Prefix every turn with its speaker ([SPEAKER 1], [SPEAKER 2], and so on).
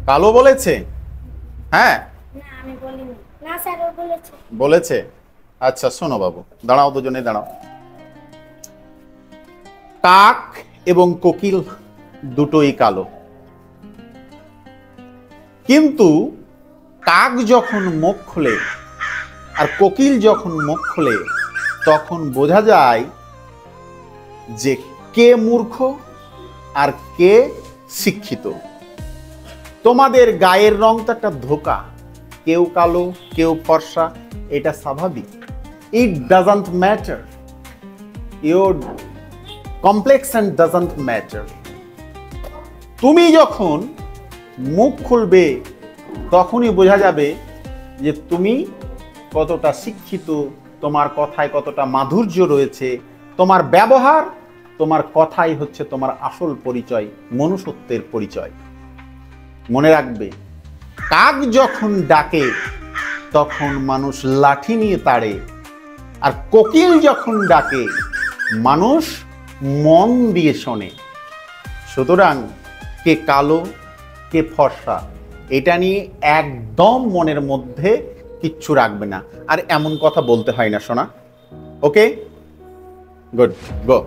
[SPEAKER 1] কালো বলেছে? হ্যাঁ
[SPEAKER 2] না আমি বলিনি। না স্যার ও বলেছে।
[SPEAKER 1] বলেছে। আচ্ছা শোনো বাবু, দাঁড়াও, দুজনে দাঁড়াও। কাক এবং কোকিল দুটোই কালো, কিন্তু কাক যখন মুখ খোলে আর কোকিল যখন মুখ খোলে তখন বোঝা যায় যে কে মূর্খ আর কে শিক্ষিত। তোমাদের গায়ের রং তো একটা ধোঁকা, কেউ কালো কেউ ফর্সা, এটা স্বাভাবিক। It doesn't matter, your complexion doesn't matter. তুমি যখন মুখ খুলবে তখনই বোঝা যাবে যে তুমি কতটা শিক্ষিত, তোমার কথায় কতটা মাধুর্য রয়েছে, তোমার ব্যবহার, তোমার কথাই হচ্ছে তোমার আসল পরিচয়, মনুষ্যত্বের পরিচয়। মনে রাখবে, কাক যখন ডাকে তখন মানুষ লাঠি নিয়ে তাড়ে, আর কোকিল যখন ডাকে মানুষ মন দিয়ে শোনে। সুতরাং কে কালো কে ফর্সা এটা নিয়ে একদম মনের মধ্যে কিচ্ছু রাখবে না, আর এমন কথা বলতে হয় না, শোনা। ওকে, গুড, গো।